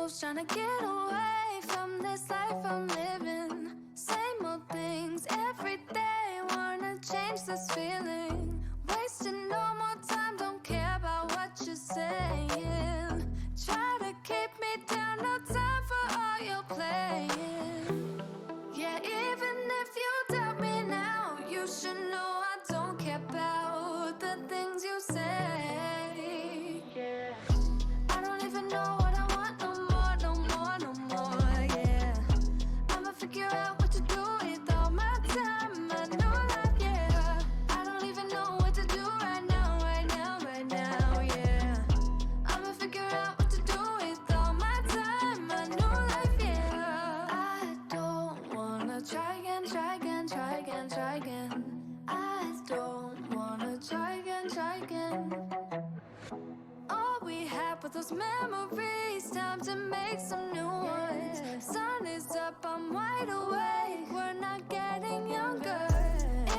moves, trying to get away from this life I'm living. Same old things every day, wanna change this feeling. Wasting no more time, don't care about what you're saying. Try to keep me down, no time for all your playing. Yeah, even if you doubt me now, you should know I don't care about the things you say. Yeah, I don't even know what I want no more, no more, no more. Yeah, I'ma figure out what to do with all my time, my new life. Yeah, I don't even know what to do right now, right now, right now. Yeah, I'ma figure out what to do with all my time, my new life. Yeah, I don't wanna try again, try again, try again, try again. I don't wanna try again, try again. All we had were those memories, time to make some new ones. Sun is up, I'm wide awake, we're not getting younger.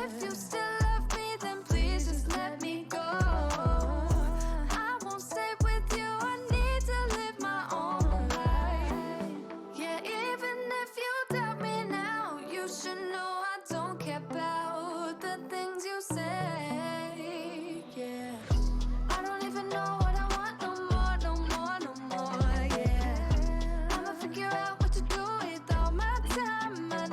If you still love me, then please just let me go. I won't stay with you, I need to live my own life. Yeah, even if you doubt me now, you should know I don't care about the things you say. Yeah, I don't even know what I want no more, no more, no more. Yeah, I'ma figure out what to do with all my time, my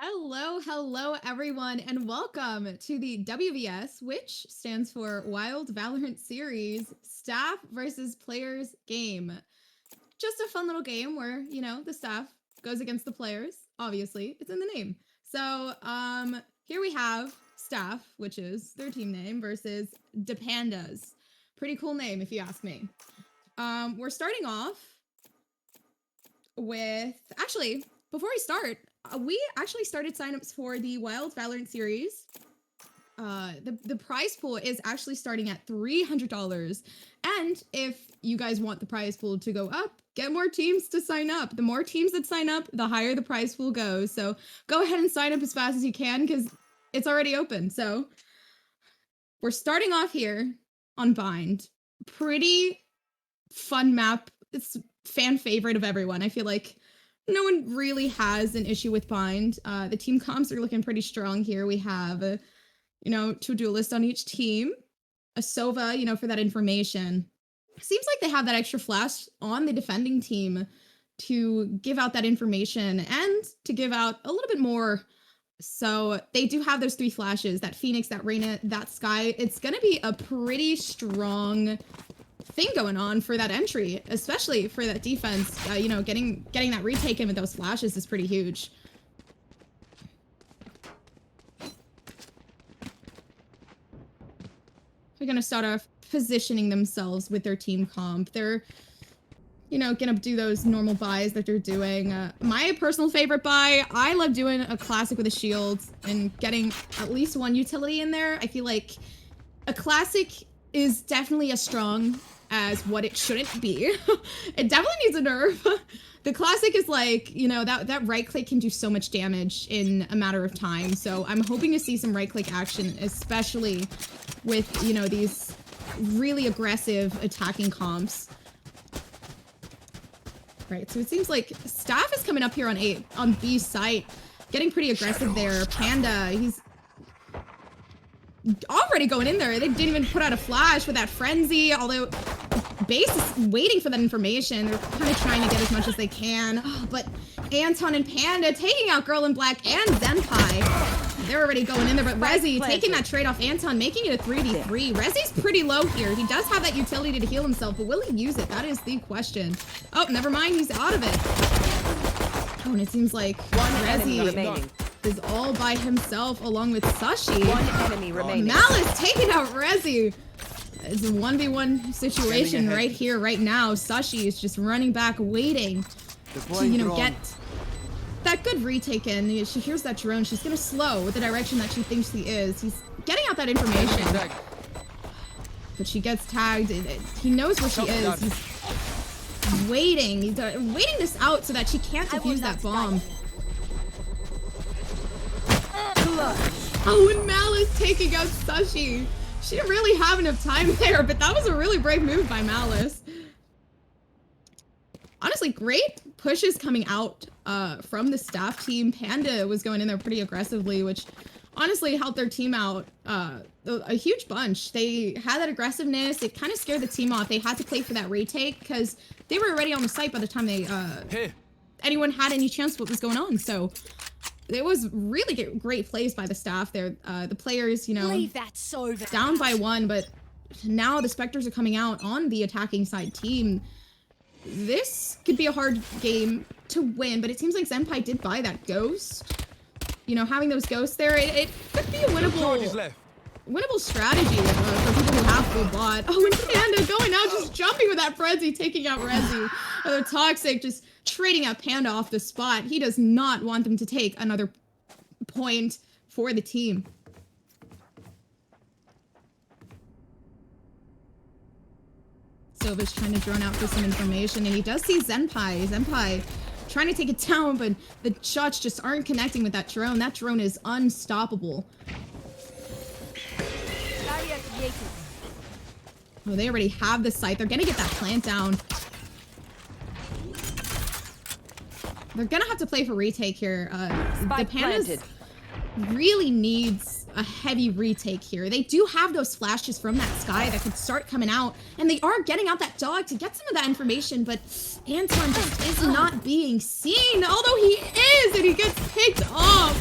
Hello everyone, and welcome to the WVS, which stands for Wild Valorant Series Staff versus Players game. Just a fun little game where, you know, the staff goes against the players. Obviously, it's in the name. So, here we have staff, which is their team name, versus TheBasedZenpai. Pretty cool name, if you ask me. We're starting off with, actually, before we start, we actually started signups for the Wild Valorant series. The prize pool is actually starting at $300. And if you guys want the prize pool to go up, get more teams to sign up. The more teams that sign up, the higher the prize pool goes. So go ahead and sign up as fast as you can because it's already open. So we're starting off here on Bind. Pretty fun map. It's fan favorite of everyone. I feel like no one really has an issue with Bind. The team comps are looking pretty strong here. We have, you know, 2 duelists on each team. A Sova, you know, for that information. Seems like they have that extra flash on the defending team to give out that information and to give out a little bit more. So they do have those 3 flashes, that Phoenix, that Reyna, that Sky. It's going to be a pretty strong thing going on for that entry, especially for that defense. You know, getting that retake in with those flashes is pretty huge. They're gonna start off positioning themselves with their team comp. They're, you know, gonna do those normal buys that they're doing. My personal favorite buy, I love doing a classic with a shield and getting at least 1 utility in there. I feel like a classic is definitely as strong as what it shouldn't be. It definitely needs a nerf. The classic is like, you know, that right click can do so much damage in a matter of time. So I'm hoping to see some right click action, especially with, you know, these really aggressive attacking comps. Right, so it seems like Staff is coming up here on B site, getting pretty aggressive there. Panda, he's already going in there. They didn't even put out a flash with that frenzy, although Base is waiting for that information. They're kind of trying to get as much as they can. Oh, but Anton and Panda taking out GirlInBlack and Zenpai. They're already going in there, but Rezzy taking that trade off Anton, making it a 3v3. Rezzy's pretty low here. He does have that utility to heal himself, but will he use it? That is the question. Oh, never mind. He's out of it. Oh, and it seems like Rezzy is all by himself along with Sushee. 1 enemy remaining. Malice taking out Rezzy. It's a 1v1 situation right here, right now. Sushee is just running back, waiting to, you know, get that good retake in. She hears that drone. She's going to slow with the direction that she thinks he is. He's getting out that information. But she gets tagged. He knows where she is. He's waiting. He's waiting this out so that she can't defuse that bomb. Oh, and Malice taking out Sushee. She didn't really have enough time there, but that was a really brave move by Malice. Honestly, great pushes coming out from the staff team. Panda was going in there pretty aggressively, which honestly helped their team out a huge bunch. They had that aggressiveness. It kind of scared the team off. They had to play for that retake because they were already on the site by the time they anyone had any chance what was going on. So it was really great plays by the staff there. The players, you know, down by 1, but now the Spectres are coming out on the attacking side team. This could be a hard game to win, but it seems like Zenpai did buy that ghost. You know, having those ghosts there, it could be a winnable strategy for people who have full bot. Oh, and Panda going out, just jumping with that frenzy, taking out Rezzy. Toxic just trading out Panda off the spot. He does not want them to take another point for the team. Silva's trying to drone out for some information, and he does see Zenpai. Zenpai trying to take it down, but the shots just aren't connecting with that drone. That drone is unstoppable. Oh, they already have the site. They're gonna get that plant down. They're gonna have to play for retake here. The Pandas really needs a heavy retake here. They do have those flashes from that sky that could start coming out, and they are getting out that dog to get some of that information, but Anton just is not being seen, although he is, and he gets picked off.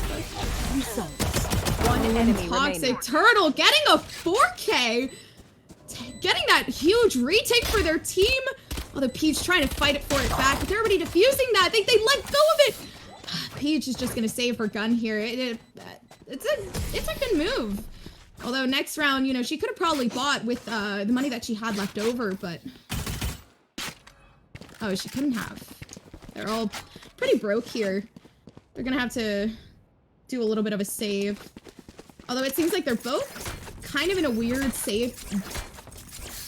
One enemy remaining. ToxicTurtle getting a 4K, getting that huge retake for their team. Oh, the Peach trying to fight it for it back, but they're already defusing that. They let go of it. Peach is just gonna save her gun here. It's a good move. Although next round, you know, she could have probably bought with the money that she had left over, but oh, she couldn't have. They're all pretty broke here. They're gonna have to do a little bit of a save. Although it seems like they're both kind of in a weird save.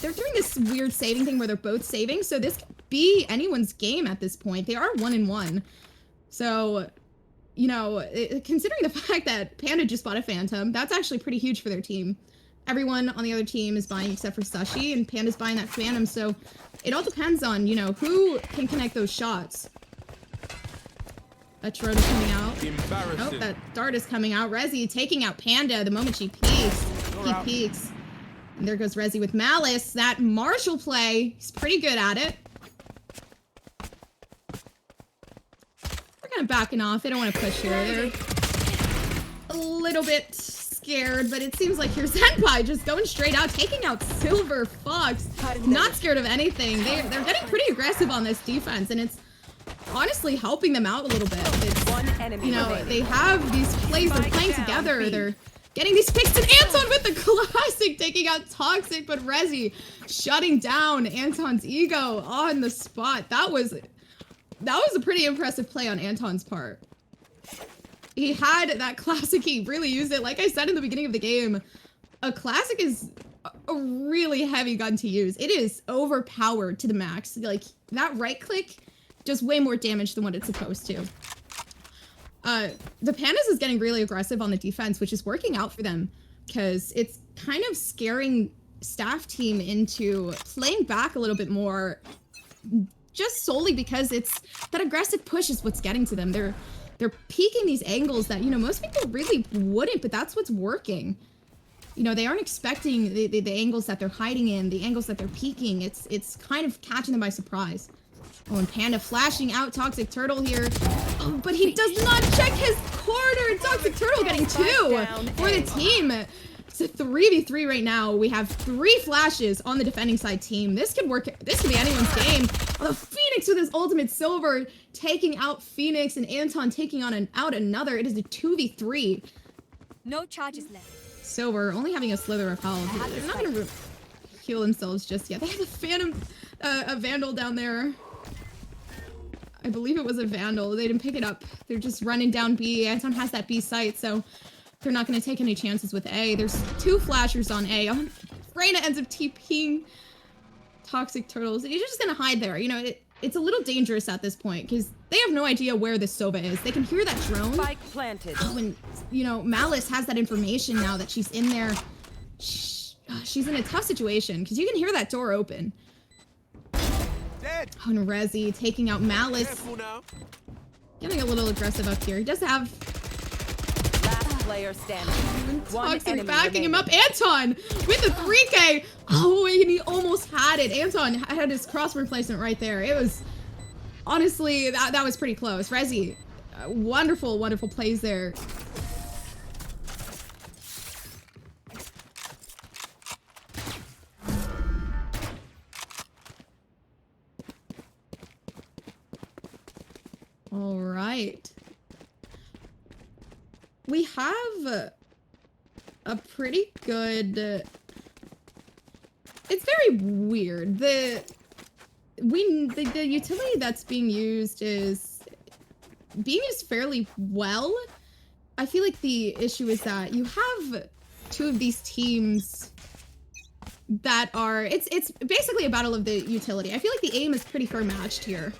They're doing this weird saving thing where they're both saving, so this could be anyone's game at this point. They are 1-1. So, you know, considering the fact that Panda just bought a Phantom, that's actually pretty huge for their team. Everyone on the other team is buying except for Sushee, and Panda's buying that Phantom, so it all depends on, you know, who can connect those shots. That drone is coming out. Oh, that dart is coming out. Rezzy taking out Panda the moment she peeks. He peeks. And there goes Rezzy with Malice. That Marshall play, he's pretty good at it. They're kind of backing off. They don't want to push here. They're a little bit scared, but it seems like here's Zenpai just going straight out, taking out SylverFox. Not scared of anything. They're getting pretty aggressive on this defense, and it's honestly helping them out a little bit. It's, you know, they have these plays, they're playing together, they're getting these picks, and Anton with the classic, taking out Toxic, but Rezzy shutting down Anton's ego on the spot. That was a pretty impressive play on Anton's part. He had that classic, he really used it. Like I said in the beginning of the game, a classic is a really heavy gun to use. It is overpowered to the max. Like, that right click does way more damage than what it's supposed to. The Pandas is getting really aggressive on the defense, which is working out for them, because it's kind of scaring staff team into playing back a little bit more, just solely because it's that aggressive push is what's getting to them. They're peeking these angles that, you know, most people really wouldn't, but that's what's working. You know, they aren't expecting the angles that they're hiding in, the angles that they're peeking. It's kind of catching them by surprise. Oh, and Panda flashing out ToxicTurtle here. Oh, but he does not check his corner. ToxicTurtle getting 2 for the team. It's a 3v3 right now. We have 3 flashes on the defending side team. This could work. This could be anyone's game. Oh, Phoenix with his ultimate Silver taking out Phoenix, and Anton taking out another. It is a 2v3. No charges left. Silver only having a slither of health. They're not gonna heal themselves just yet. They have a Phantom, a Vandal down there. I believe it was a Vandal. They didn't pick it up. They're just running down B. Anton has that B site, so they're not going to take any chances with A. There's 2 flashers on A. Reyna ends up TPing ToxicTurtles. He's just going to hide there. You know, it's a little dangerous at this point, because they have no idea where this Sova is. They can hear that drone. Spike planted. Oh, and, you know, Malice has that information now that she's in there. She's in a tough situation, because you can hear that door open. Oh, and Rezzy taking out Malice. Getting a little aggressive up here. He does have... Last player standing. Toxic backing him up. Anton with the 3K. Oh, and he almost had it. Anton had his cross replacement right there. It was... Honestly, that was pretty close. Rezzy, wonderful, wonderful plays there. All right. We have a pretty good... it's very weird. The utility that's being used is being used fairly well. I feel like the issue is that you have 2 of these teams that are... It's basically a battle of the utility. I feel like the aim is pretty fair matched here,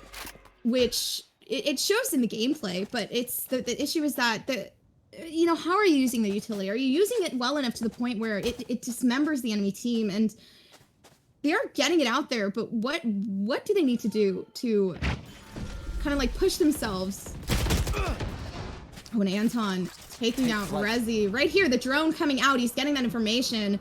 which... It shows in the gameplay, but it's the issue is that you know, how are you using the utility? Are you using it well enough to the point where it dismembers the enemy team? And they are getting it out there, but what do they need to do to kind of like push themselves? Oh, and Anton taking out Rezzy. Right here, the drone coming out. He's getting that information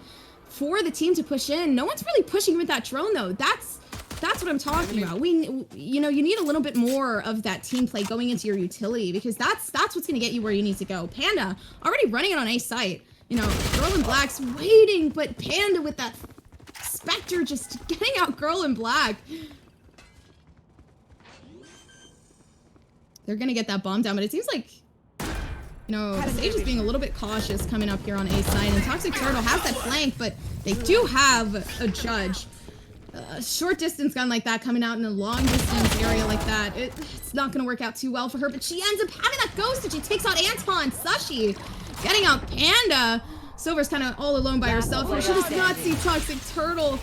for the team to push in. No one's really pushing with that drone, though. That's what I'm talking about. You know, you need a little bit more of that team play going into your utility, because that's what's going to get you where you need to go. Panda already running it on A site. You know, GirlInBlack's waiting, but Panda with that Spectre just getting out GirlInBlack. They're going to get that bomb down, but it seems like, you know, Sage is being a little bit cautious coming up here on A side, and ToxicTurtle has that flank, but they do have a judge. A short distance gun like that coming out in a long distance area like that, it's not going to work out too well for her, but she ends up having that ghost, and she takes out Anton. Sushee getting out Panda. Sylver's kind of all alone by herself here. She does not see ToxicTurtle.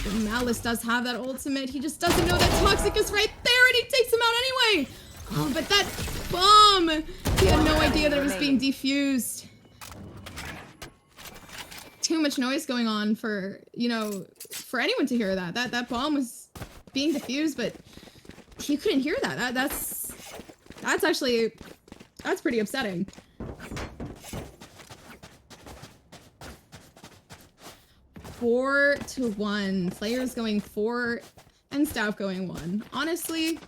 But Malice does have that ultimate. He just doesn't know that Toxic is right there, and he takes him out anyway. Oh, but that bomb! He had no idea that it was being defused. Too much noise going on for, you know, for anyone to hear that. That bomb was being defused, but he couldn't hear that. That's pretty upsetting. Four to 1. Players going 4 and staff going 1. Honestly,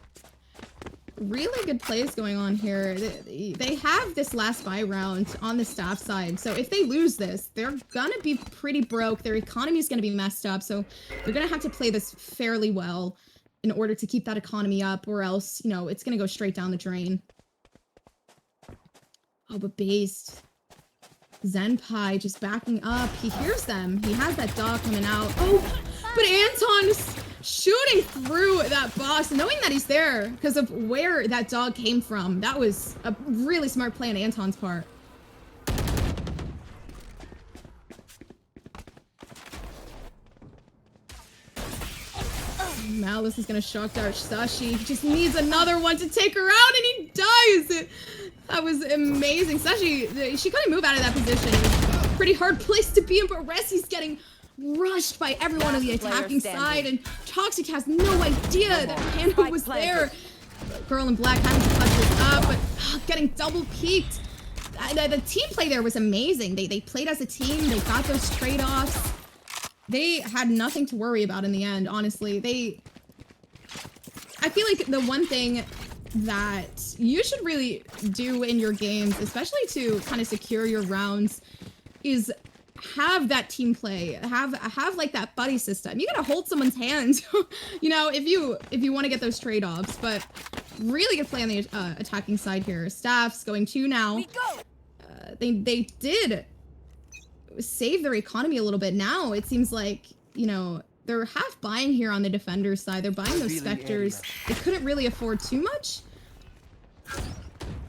really good plays going on here. They have this last buy round on the staff side, so if they lose this, they're gonna be pretty broke. Their economy is gonna be messed up, so they're gonna have to play this fairly well in order to keep that economy up, or else, you know, it's gonna go straight down the drain. Oh, but BasedZenpai just backing up. He hears them. He has that dog coming out. Oh, but Anton shooting through that boss, knowing that he's there because of where that dog came from. That was a really smart play on Anton's part. Malice is gonna shock dart Sushee. He just needs another one to take her out, and he does! That was amazing. Sushee, she couldn't move out of that position. Pretty hard place to be in, but Rezzy's getting rushed by everyone on the attacking side, and Toxic has no idea that Panda was there. GirlInBlack having to clutch this up, but getting double peeked. The team play there was amazing. They played as a team. They got those trade-offs. They had nothing to worry about in the end, honestly. I feel like the one thing that you should really do in your games, especially to kind of secure your rounds, is have that team play. Have like that buddy system. You gotta hold someone's hand, you know, if you want to get those trade-offs. But really good play on the attacking side here. Staff's going 2 now. They did save their economy a little bit. Now it seems like, you know, they're half buying here on the defender's side. They're buying those Spectres. They couldn't really afford too much.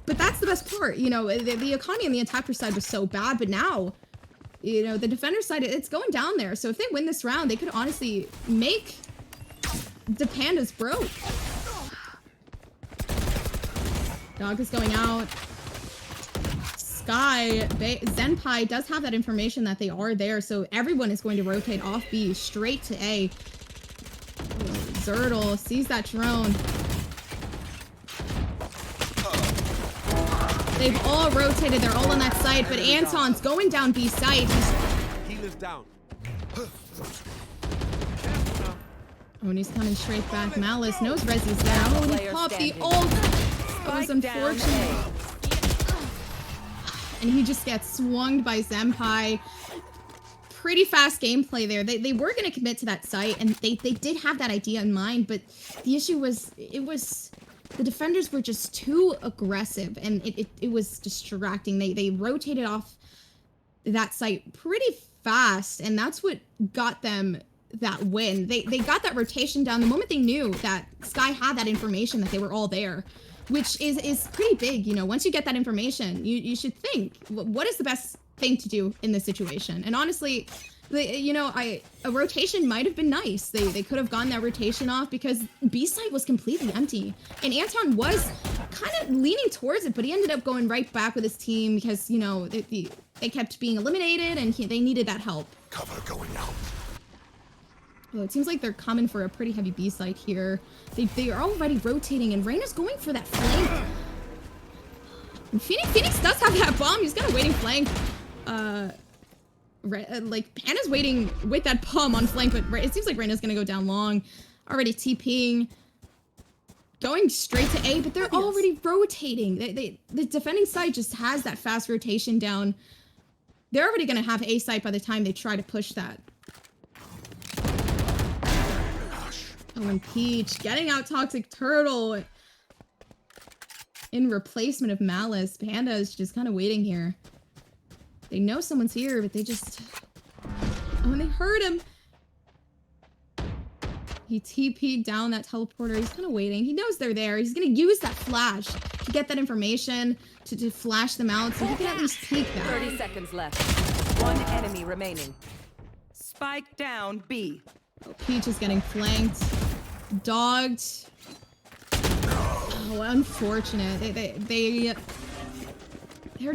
But that's the best part. You know, the economy on the attacker side was so bad, but now, you know, the defender side, it's going down there. So if they win this round, they could honestly make the Pandas broke. Dog is going out. Zenpai does have that information that they are there, so everyone is going to rotate off B straight to A. Zurtle sees that drone. They've all rotated. They're all on that site, but Anton's going down B site. He lives down. Oh, and he's coming straight back. Malice knows Rezzy's there. Oh, and he popped the ult. That was unfortunate. And he just gets swung by Zenpai. Pretty fast gameplay there. They were going to commit to that site, and they did have that idea in mind, but the issue was, the defenders were just too aggressive, and it was distracting. They rotated off that site pretty fast, and that's what got them that win. They got that rotation down the moment they knew that Sky had that information that they were all there, which is pretty big. You know, once you get that information, you should think, what is the best thing to do in this situation? And honestly, you know, a rotation might have been nice. They could have gone that rotation off because B side was completely empty, and Anton was kind of leaning towards it, but he ended up going right back with his team because, you know, they kept being eliminated, and they needed that help. Cover going out. Oh, it seems like they're coming for a pretty heavy B side here. They are already rotating, and Reyna's going for that flank. And Phoenix does have that bomb. He's got a waiting flank. Like, Panda's waiting with that bomb on flank, but it seems like Reyna's gonna go down long. Already TPing. Going straight to A, but they're already rotating. The defending side just has that fast rotation down. They're already gonna have A side by the time they try to push that. Oh, and Peach getting out ToxicTurtle in replacement of Malice. Panda is just kind of waiting here. They know someone's here, but they just... Oh, and they heard him. He TP'd down that teleporter. He's kind of waiting. He knows they're there. He's going to use that flash to get that information, to flash them out, so he can at least peek that. 30 seconds left. One enemy remaining. Spike down B. Oh, Peach is getting flanked. Dogged. Oh, unfortunate. They're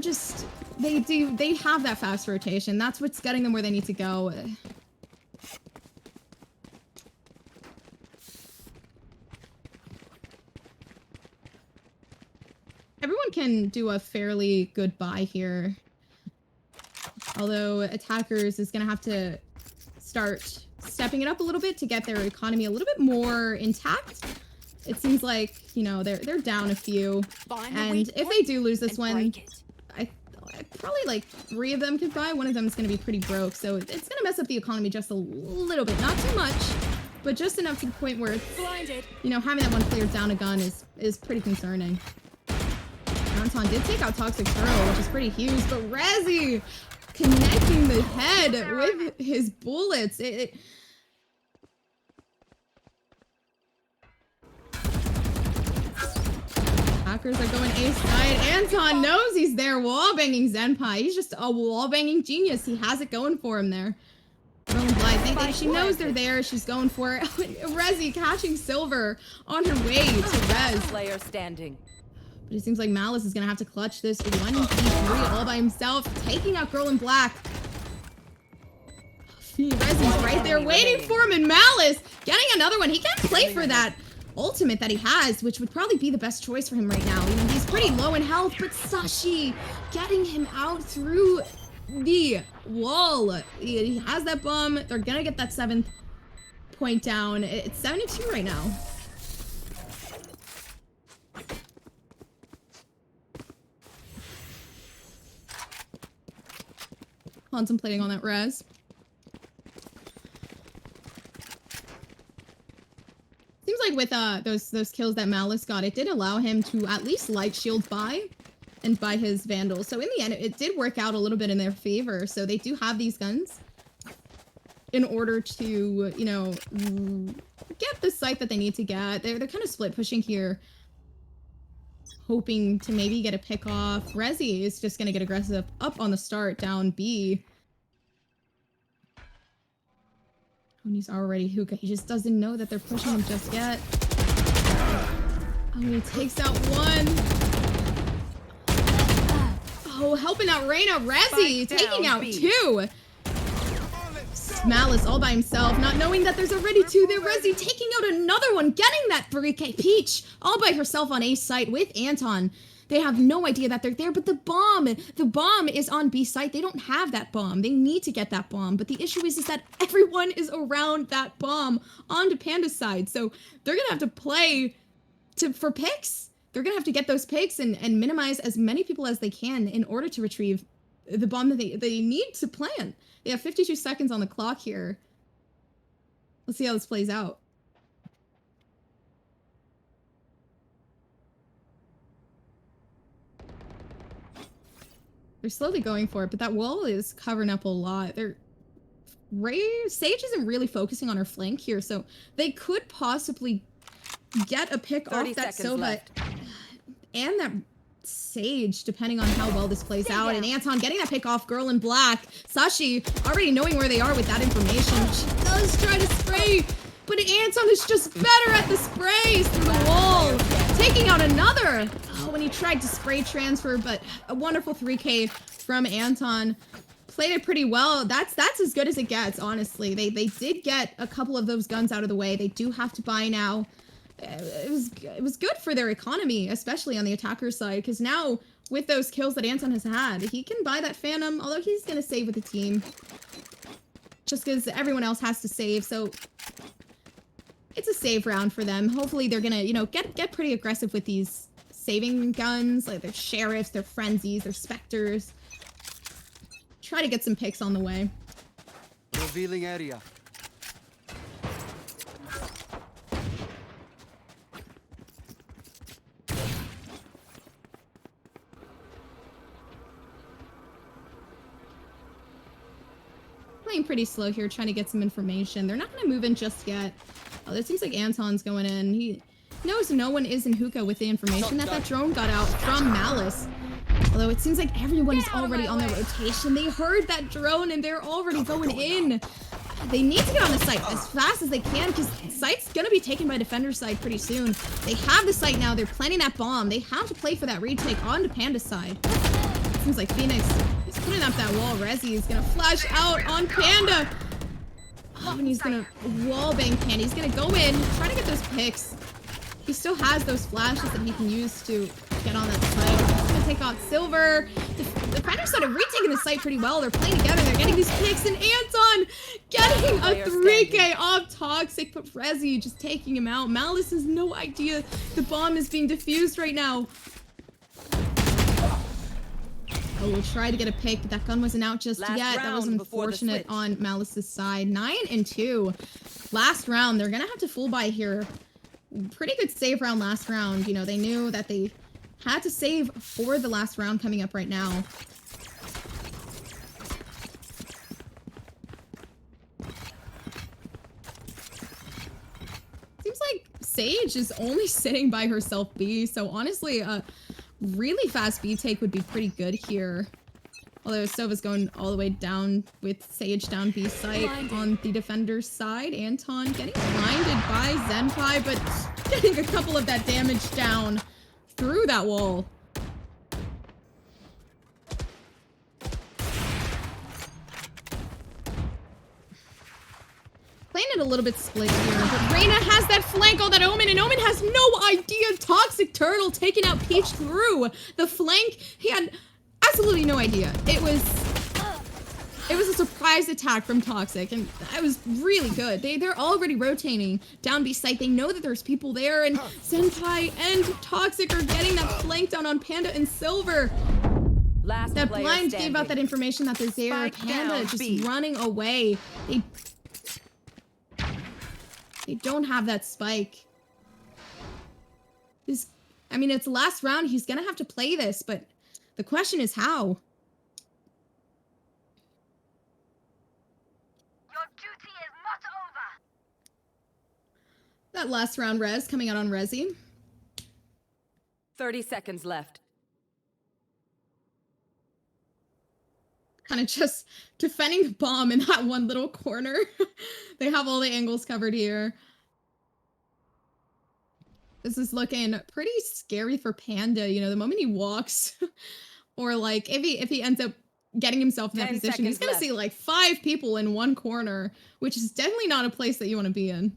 just... They have that fast rotation. That's what's getting them where they need to go. Everyone can do a fairly good buy here. Although attackers is going to have to start stepping it up a little bit to get their economy a little bit more intact. It seems like, you know, they're down a few. And if they do lose this one, I probably like 3 of them could buy. One of them is going to be pretty broke. So it's going to mess up the economy just a little bit. Not too much, but just enough to the point where, you know, having that one player down a gun is pretty concerning. Anton did take out ToxicTurtle, which is pretty huge, but Rezzy connecting the head with his bullets. Hackers are going A side. Anton knows he's there wall-banging Zenpai. He's just a wall-banging genius. He has it going for him there. GirlInBlack, she knows they're there. She's going for it. Rezzy catching Silver on her way to Rez. Player standing. But it seems like Malice is going to have to clutch this 1v3 all by himself, taking out GirlInBlack. Rezzy's right there waiting for him, and Malice getting another one. He can't play for that ultimate that he has, which would probably be the best choice for him right now. You know, he's pretty low in health, but Sushee getting him out through the wall. He has that bomb. They're going to get that 7th point down. It's 72 right now. Contemplating on that res. Seems like with those kills that Malice got, it did allow him to at least light shield buy and buy his Vandal. So in the end, it did work out a little bit in their favor. So they do have these guns in order to, you know, get the site that they need to get. They're kind of split pushing here, hoping to maybe get a pick off. Rezzy is just going to get aggressive up on the start, down B. And he's already hookah. He just doesn't know that they're pushing him just yet. Oh, he takes out one. Oh, helping out Reyna. Rezzy taking out 2. Malice all by himself, not knowing that there's already 2 there. Rezzy taking out another one, getting that 3K. Peach all by herself on A site with Anton. They have no idea that they're there, but the bomb is on B site. They don't have that bomb. They need to get that bomb, but the issue is that everyone is around that bomb onto Panda's side. So they're gonna have to play for picks. They're gonna have to get those picks and minimize as many people as they can in order to retrieve the bomb that they need to plant. They have 52 seconds on the clock here. Let's see how this plays out. They're slowly going for it, but that wall is covering up a lot. Sage isn't really focusing on her flank here, so they could possibly get a pick off that Sova and that Sage, depending on how well this plays out. And Anton getting that pick off GirlInBlack. Sushee already knowing where they are with that information. She does try to spray, but Anton is just better at the sprays through the wall. Taking out another. Oh, when he tried to spray transfer, but a wonderful 3K from Anton. Played it pretty well. That's as good as it gets, honestly. They did get a couple of those guns out of the way. They do have to buy now. it was good for their economy, especially on the attacker side, because now with those kills that Anton has had, he can buy that Phantom, although he's gonna save with the team. Just because everyone else has to save, so it's a save round for them. Hopefully they're gonna, you know, get pretty aggressive with these saving guns, like their sheriffs, their frenzies, their specters. Try to get some picks on the way. Revealing area. Playing pretty slow here, trying to get some information. They're not going to move in just yet. Oh, it seems like Anton's going in. He knows no one is in hookah with the information that drone got out from Malice. Although it seems like everyone is already on their rotation. They heard that drone and they're already going in. They need to get on the site as fast as they can because site's going to be taken by defender side pretty soon. They have the site now. They're planting that bomb. They have to play for that retake onto Panda's side. Seems like Phoenix is putting up that wall. Rezzy is going to flash out on Panda. Oh, and he's going to wallbang Panda. He's going to go in, try to get those picks. He still has those flashes that he can use to get on that site. He's going to take out Silver. The Defenders started retaking the site pretty well. They're playing together. They're getting these picks. And Anton getting a 3K off Toxic, but Rezzy just taking him out. Malice has no idea the bomb is being defused right now. Oh, we'll try to get a pick, but that gun wasn't out just yet. That was unfortunate on Malice's side. 9-2. Last round. They're going to have to full buy here. Pretty good save round last round. You know, they knew that they had to save for the last round coming up right now. Seems like Sage is only sitting by herself B, so honestly, really fast B take would be pretty good here. Although Sova's going all the way down with Sage down B site on the defender's side. Anton getting blinded by Zenpai, but getting a couple of that damage down through that wall. Playing it a little bit split here, but Reyna has that flank on that Omen, and Omen has no idea. ToxicTurtle taking out Peach through the flank. He had absolutely no idea. It was a surprise attack from Toxic, and that was really good. They're already rotating down B site. They know that there's people there, and Senpai and Toxic are getting that flank down on Panda and Silver. That blind gave out that information that they're there. Panda just running away. They don't have that spike. I mean, it's last round. He's gonna have to play this, but the question is how. Your duty is not over. That last round res coming out on Rezzy. 30 seconds left. Kind of just defending the bomb in that one little corner. They have all the angles covered here. This is looking pretty scary for Panda. You know, the moment he walks, or like if he ends up getting himself in that position, he's gonna see like 5 people in one corner, which is definitely not a place that you want to be in.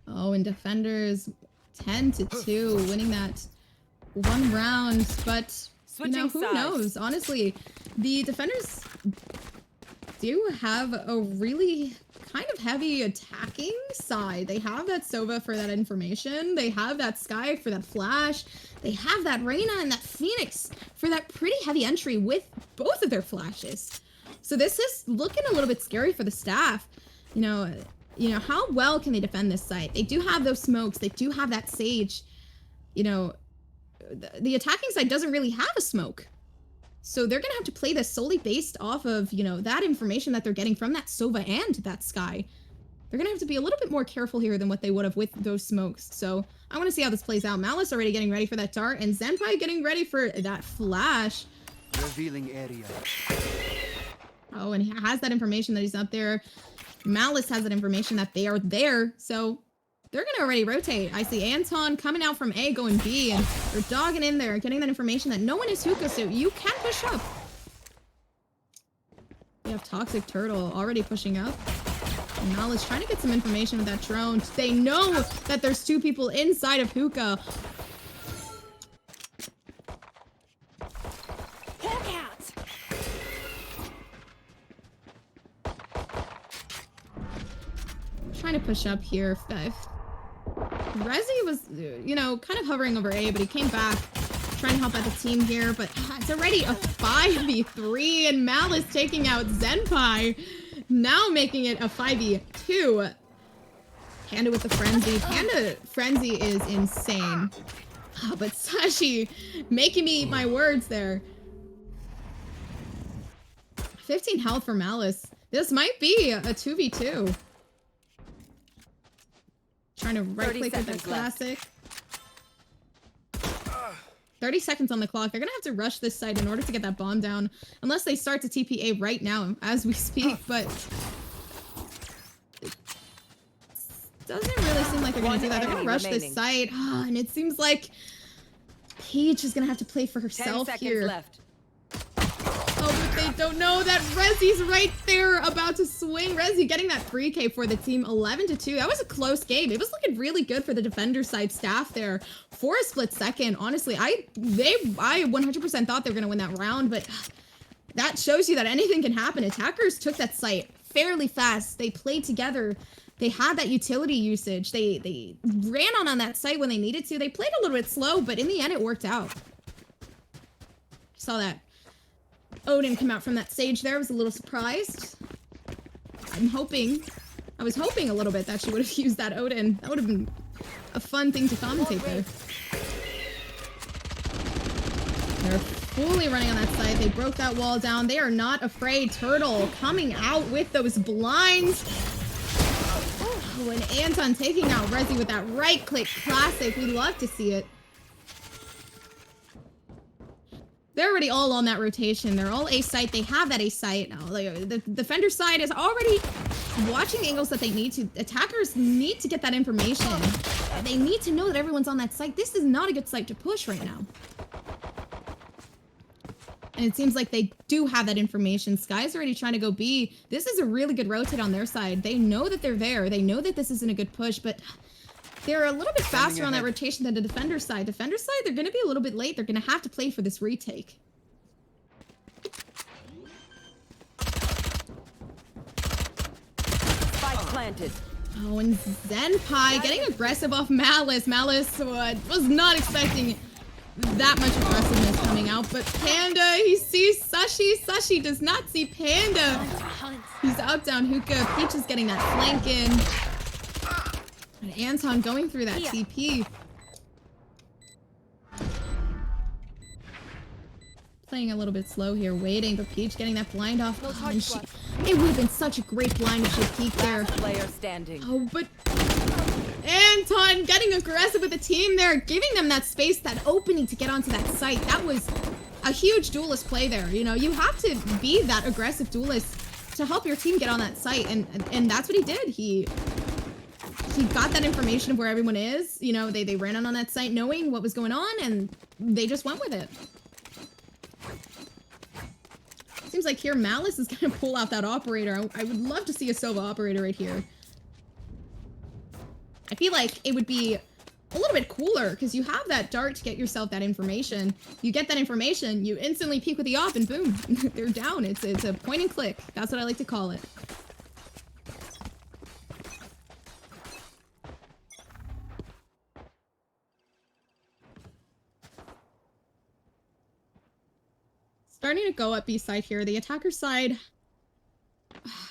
Oh, and defenders 10-2, winning that one round, but you know, who knows? Honestly, the defenders do have a really kind of heavy attacking side. They have that Sova for that information. They have that Sky for that flash. They have that Reyna and that Phoenix for that pretty heavy entry with both of their flashes. So this is looking a little bit scary for the staff. You know, how well can they defend this site? They do have those smokes. They do have that Sage. You know, the attacking side doesn't really have a smoke. So they're going to have to play this solely based off of, you know, that information that they're getting from that Sova and that Sky. They're going to have to be a little bit more careful here than what they would have with those smokes. So I want to see how this plays out. Malice already getting ready for that dart, and Zenpai getting ready for that flash. Revealing area. Oh, and he has that information that he's up there. Malice has that information that they are there, so they're gonna already rotate. I see Anton coming out from A, going B, and they're dogging in there, getting that information that no one is hookah, so you can push up. We have ToxicTurtle already pushing up. And Malice trying to get some information with that drone. They know that there's 2 people inside of hookah. Hawk out. Trying to push up here. Rezzy was, you know, kind of hovering over A, but he came back. Trying to help out the team here, but it's already a 5v3 and Malice taking out Zenpai. Now making it a 5v2. Panda with the frenzy. Panda frenzy is insane. Oh, but Sushee making me eat my words there. 15 health for Malice. This might be a 2v2. Trying to right click with that classic. 30 seconds on the clock. They're gonna have to rush this site in order to get that bomb down. Unless they start to TPA right now as we speak, but it doesn't really seem like they're gonna do that. They're gonna rush this site. And it seems like Peach is gonna have to play for herself 10 seconds here. left. Oh, but they don't know that Rezzy's right there about to swing. Rezzy getting that 3K for the team, 11-2. That was a close game. It was looking really good for the defender side staff there for a split second. Honestly, I 100% thought they were going to win that round, but that shows you that anything can happen. Attackers took that site fairly fast. They played together. They had that utility usage. They ran on that site when they needed to. They played a little bit slow, but in the end, it worked out. Saw that Odin come out from that stage there. I was a little surprised. I was hoping a little bit that she would have used that Odin. That would have been a fun thing to commentate there. They're fully running on that side. They broke that wall down. They are not afraid. Turtle coming out with those blinds. Oh, and Anton taking out Rezzy with that right click classic. We love to see it. They're already all on that rotation. They're all A site. They have that A site now. The defender side is already watching the angles that they need to. Attackers need to get that information. They need to know that everyone's on that site. This is not a good site to push right now. And it seems like they do have that information. Sky's already trying to go B. This is a really good rotate on their side. They know that they're there. They know that this isn't a good push, but they're a little bit faster on that rotation than the defender side. Defender side, they're going to be a little bit late. They're going to have to play for this retake. Spike planted. Oh, and Zenpai getting aggressive off Malice. Malice was not expecting that much aggressiveness coming out, but Panda, he sees Sushee. Sushee does not see Panda. He's up, down hookah. Peach is getting that flank in. And Anton going through that TP. Playing a little bit slow here, waiting, but Peach getting that blind off. Oh, and it would have been such a great blind if she peeked there. Player standing. Oh, but Anton getting aggressive with the team there, giving them that space, that opening to get onto that site. That was a huge duelist play there. You know, you have to be that aggressive duelist to help your team get on that site, and that's what he did. He got that information of where everyone is. You know, they ran on that site knowing what was going on, and they just went with it. Seems like here Malice is going to pull out that operator. I would love to see a Sova operator right here. I feel like it would be a little bit cooler because you have that dart to get yourself that information. You get that information, you instantly peek with the op, and boom, they're down. It's a point and click. That's what I like to call it. Starting to go up B side here. The attacker side,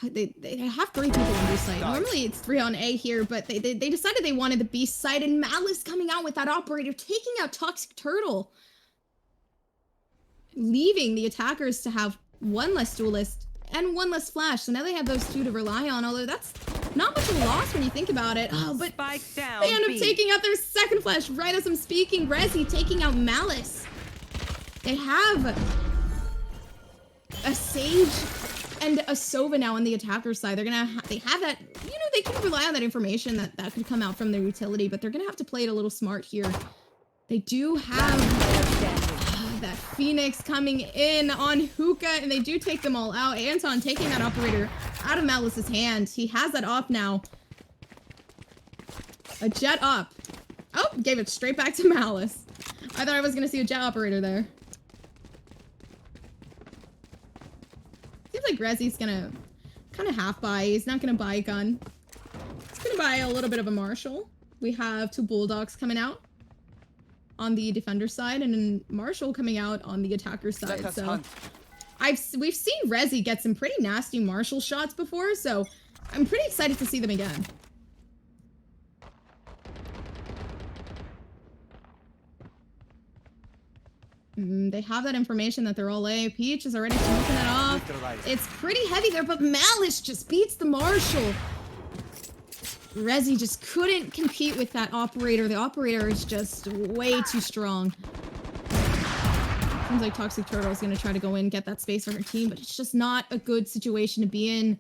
they have 3 people on B side. Normally it's 3 on A here, but they decided they wanted the B side, and Malice coming out with that operator, taking out ToxicTurtle, leaving the attackers to have 1 less duelist and 1 less flash. So now they have those 2 to rely on, although that's not much of a loss when you think about it. Oh, but they end up taking out their second flash right as I'm speaking. Rezzy taking out Malice. They have a Sage and a Sova now on the attacker side. They have that, you know, they can rely on that information that could come out from their utility, but they're gonna have to play it a little smart here. They do have That Phoenix coming in on Hookah, and they do take them all out. Anton taking that operator out of Malice's hand. He has that off now. A jet up. Oh, gave it straight back to Malice. I thought I was gonna see a jet operator there. Seems like Rezzy's gonna kind of half buy. He's not gonna buy a gun. He's gonna buy a little bit of a Marshall. We have 2 Bulldogs coming out on the defender side, and then Marshall coming out on the attacker side. So we've seen Rezzy get some pretty nasty Marshall shots before, so I'm pretty excited to see them again. They have that information that they're all A. Peach is already smoking it off. It's pretty heavy there, but Malice just beats the Marshall. Rezzy just couldn't compete with that operator. The operator is just way too strong. Seems like ToxicTurtle is going to try to go in and get that space for her team, but it's just not a good situation to be in,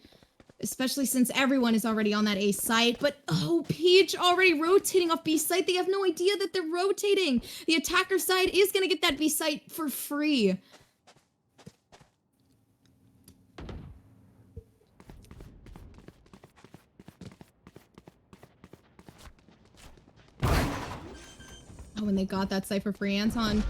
especially since everyone is already on that A site. But, oh, Peach already rotating off B site. They have no idea that they're rotating. The attacker side is going to get that B site for free. Oh, when they got that site for free, Anton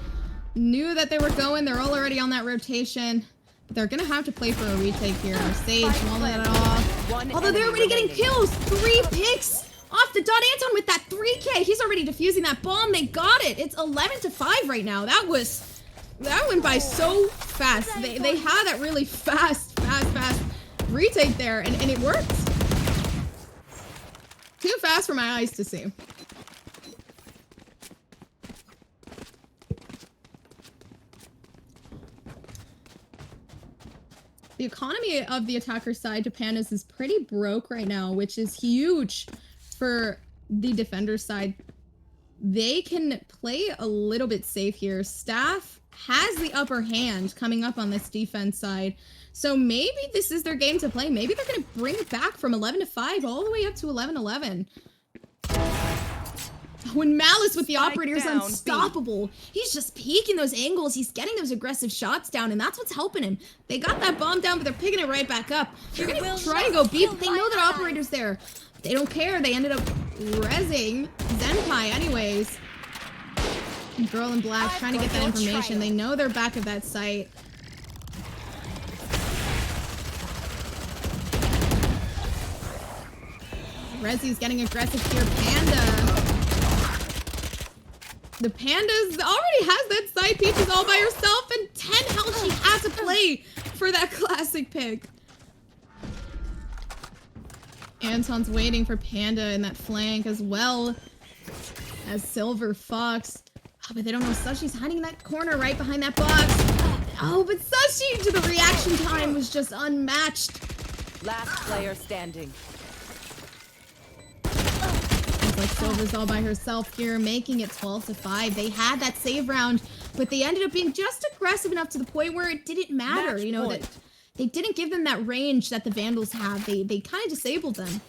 knew that they were going. They're all already on that rotation. But they're going to have to play for a retake here. Sage won't let it off. Although they're already getting kills. 3 picks off the dot. Anton with that 3K. He's already defusing that bomb. They got it. It's 11-5 right now. That went by so fast. They had that really fast retake there, and it worked. Too fast for my eyes to see. The economy of the attacker side to Pandas is pretty broke right now, which is huge for the defender side. They can play a little bit safe here. Staff has the upper hand coming up on this defense side. So maybe this is their game to play. Maybe they're going to bring it back from 11-5 all the way up to 11-11. When Malice with the operator is unstoppable. He's just peeking those angles. He's getting those aggressive shots down, and that's what's helping him. They got that bomb down, but they're picking it right back up. They're going to try to go B, but they know that operator's there. They don't care. They ended up rezzing Zenpai anyways. GirlInBlack trying to get that information. They know they're back at that site. Rezzy's getting aggressive here. Panda. The Pandas already has that side. Peach is all by herself, and 10 health she has to play for that classic pick. Anton's waiting for Panda in that flank as well as SylverFox. Oh, but they don't know Sushee's hiding in that corner right behind that box. Oh, but Sushee to the reaction time was just unmatched. Last player standing. Like Silver's all by herself here, making it 12-5. They had that save round, but they ended up being just aggressive enough to the point where it didn't matter. You know, that they didn't give them that range that the Vandals have. They kind of disabled them.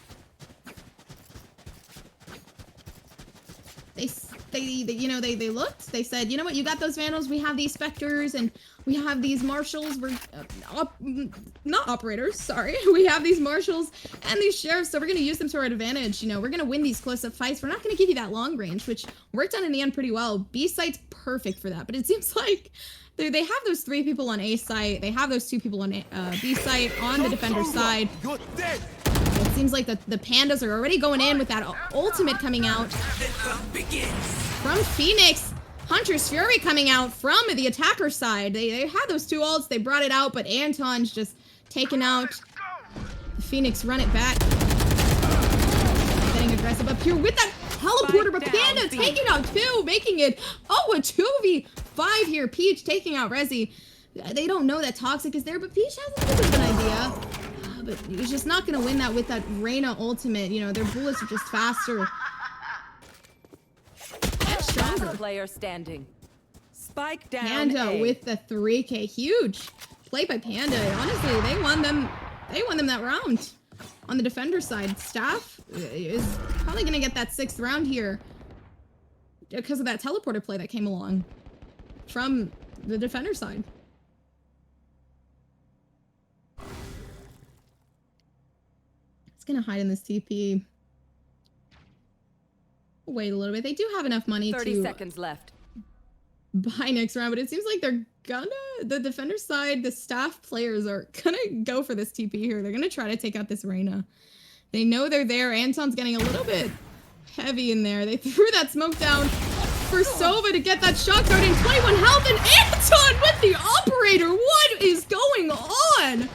They looked. They said, you know what? You got those Vandals. We have these Spectres and we have these Marshals. We're not operators. Sorry. We have these Marshals and these Sheriffs. So we're going to use them to our advantage. You know, we're going to win these close-up fights. We're not going to give you that long range, which worked out in the end pretty well. B site's perfect for that. But it seems like they have those 3 people on A site. They have those 2 people on B site on the defender side. You're dead. It seems like the Pandas are already going in with that ultimate coming out from Phoenix. Hunter's Fury coming out from the attacker side. They had those 2 ults. They brought it out, but Anton's just taken out. Phoenix run it back. Getting aggressive up here with that teleporter, but Panda taking out 2, making it, a 2v5 here. Peach taking out Rezzy. They don't know that Toxic is there, but Peach has a little bit of an idea. But he's just not going to win that with that Reyna ultimate. You know, their bullets are just faster. And stronger. Player standing. Spike down. Panda with the 3K. Huge play by Panda. Honestly, they won them that round. On the defender side, Staff is probably going to get that 6th round here because of that teleporter play that came along from the defender side. It's gonna hide in this TP. Wait a little bit. They do have enough money 30 to seconds left. buy next round, but it seems like they're gonna, the defender side, the staff players are gonna go for this TP here. They're gonna try to take out this Reyna. They know they're there. Anton's getting a little bit heavy in there. They threw that smoke down for Sova to get that shot card in 21 health, and Anton with the operator. What is going on?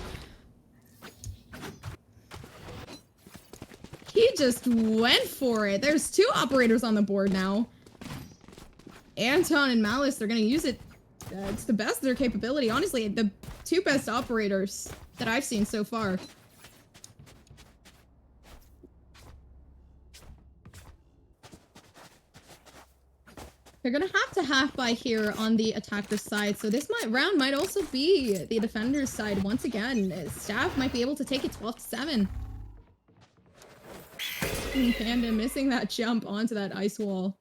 He just went for it. There's 2 operators on the board now. Anton and Malice, they're gonna use it. It's the best of their capability. Honestly, the 2 best operators that I've seen so far. They're gonna have to half buy here on the attacker side, so this round might also be the defender's side once again. Staff might be able to take it 12-7. Panda missing that jump onto that ice wall.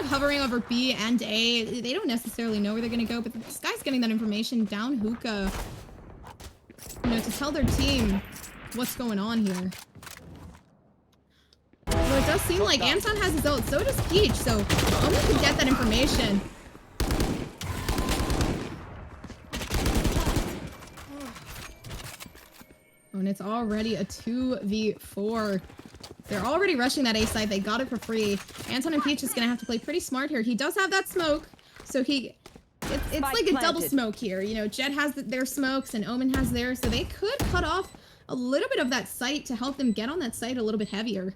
Hovering over B and A. They don't necessarily know where they're gonna go, but this guy's getting that information down hookah, you know, to tell their team what's going on here. Well, it does seem like Anton has his ult, so does Peach, so Omen can get that information. Oh, and it's already a 2v4. They're already rushing that A side. They got it for free. Anton and Peach is gonna have to play pretty smart here. He does have that smoke, so it's like a double smoke here. You know, Jet has their smokes and Omen has theirs, so they could cut off a little bit of that site to help them get on that site a little bit heavier.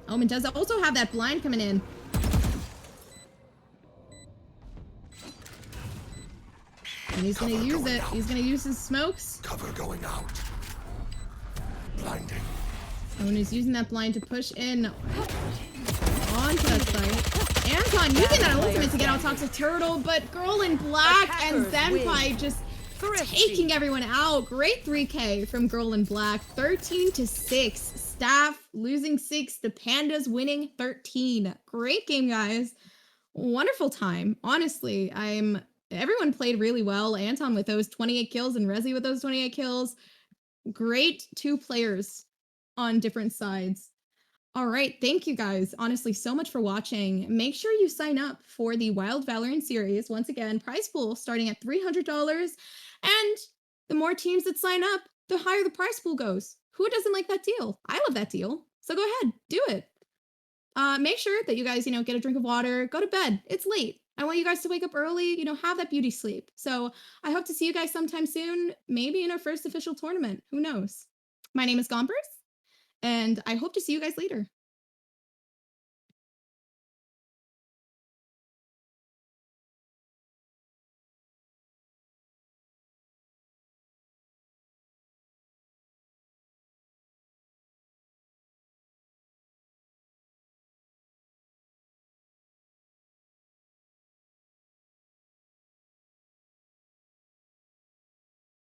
Omen does also have that blind coming in. And he's gonna use it. He's gonna use his smokes. Cover going out. Blinding. Owen is using that blind to push in onto that site. Anton using that ultimate to get out ToxicTurtle, but GirlInBlack and Zenpai just taking everyone out. Great 3K from GirlInBlack. 13-6. Staff losing 6. The Pandas winning 13. Great game, guys. Wonderful time. Honestly, everyone played really well. Anton with those 28 kills and Rezzy with those 28 kills. Great 2 players on different sides. All right, thank you guys, honestly, so much for watching. Make sure you sign up for the Wild Valorant series. Once again, prize pool starting at $300, and the more teams that sign up, the higher the prize pool goes. Who doesn't like that deal? I love that deal, so go ahead, do it. Make sure that you guys, you know, get a drink of water, go to bed. It's late. I want you guys to wake up early, you know, have that beauty sleep. So I hope to see you guys sometime soon, maybe in our first official tournament. Who knows? My name is Gompers, and I hope to see you guys later.